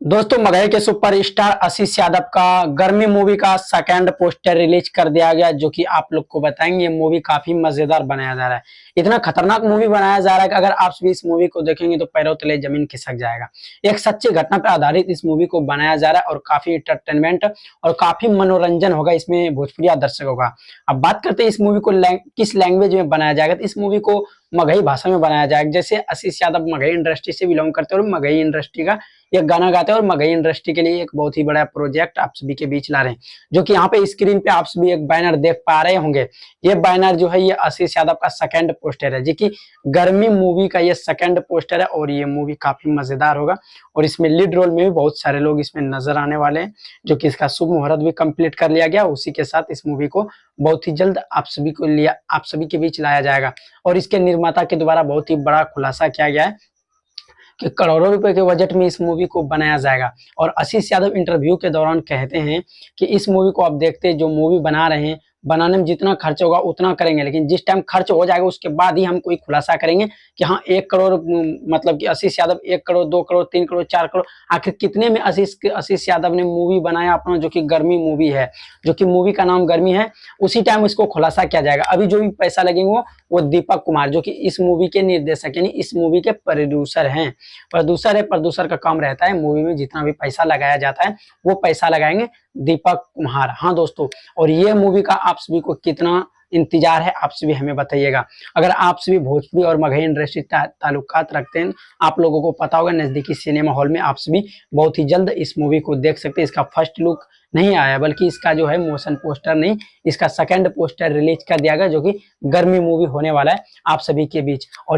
दोस्तों मगही के सुपरस्टार आशीष यादव का गर्मी मूवी का सेकंड पोस्टर रिलीज कर दिया गया, जो कि आप लोग को बताएंगे। ये मूवी काफी मजेदार बनाया जा रहा है। इतना खतरनाक मूवी बनाया जा रहा है कि अगर आप भी इस मूवी को देखेंगे तो पैरों तले जमीन खिसक जाएगा। एक सच्ची घटना पर आधारित इस मूवी को बनाया जा रहा है और काफी एंटरटेनमेंट और काफी मनोरंजन होगा इसमें भोजपुरी दर्शकों का। अब बात करते हैं इस मूवी को किस लैंग्वेज में बनाया जाएगा। तो इस मूवी को मगही भाषा में बनाया जाएगा। जैसे आशीष यादव मगही इंडस्ट्री से बिलोंग करते हैं और मगही इंडस्ट्री का एक गाना गाते हैं और मगही इंडस्ट्री के लिए एक बहुत ही बड़ा प्रोजेक्ट आप सभी के बीच ला रहे हैं, जो कि यहाँ पे स्क्रीन पे आप सभी एक बैनर देख पा रहे होंगे। ये बैनर जो है ये आशीष यादव का सेकंड पोस्टर है, जो कि गर्मी मूवी का ये सेकंड पोस्टर है और ये मूवी काफी मजेदार होगा। और इसमें लीड रोल में भी बहुत सारे लोग इसमें नजर आने वाले हैं, जो कि इसका शुभ मुहूर्त भी कंप्लीट कर लिया गया। उसी के साथ इस मूवी को बहुत ही जल्द आप सभी के बीच लाया जाएगा। और इसके निर्माता के द्वारा बहुत ही बड़ा खुलासा किया गया है कि करोड़ों रुपए के बजट में इस मूवी को बनाया जाएगा। और आशीष यादव इंटरव्यू के दौरान कहते हैं कि इस मूवी को आप देखते जो मूवी बना रहे हैं, बनाने में जितना खर्च होगा उतना करेंगे, लेकिन जिस टाइम खर्च हो जाएगा उसके बाद ही हम कोई खुलासा करेंगे कि हाँ 1 करोड़ मतलब कि आशीष यादव 1 करोड़ 2 करोड़ 3 करोड़ 4 करोड़ आखिर कितने में आशीष यादव ने मूवी बनाया अपना, जो कि गर्मी मूवी है, जो कि मूवी का नाम गर्मी है। उसी टाइम इसको खुलासा किया जाएगा। अभी जो भी पैसा लगेंगे वो दीपक कुमार, जो कि इस मूवी के निर्देशक यानी इस मूवी के प्रोड्यूसर हैं। प्रोड्यूसर का काम रहता है मूवी में जितना भी पैसा लगाया जाता है वो पैसा लगाएंगे दीपक कुमार। हाँ दोस्तों, और ये मूवी का आप सभी को कितना इंतजार है आप सभी हमें बताइएगा। अगर आप सभी भोजपुरी और मगही इंडस्ट्री ताल्लुकात रखते हैं, आप लोगों को पता होगा नजदीकी सिनेमा हॉल में आप सभी बहुत ही जल्द इस मूवी को देख सकते हैं। इसका फर्स्ट लुक नहीं आया, बल्कि इसका जो है मोशन पोस्टर नहीं, इसका सेकंड पोस्टर रिलीज कर दिया गया, जो कि गर्मी मूवी होने वाला है आप सभी के बीच। और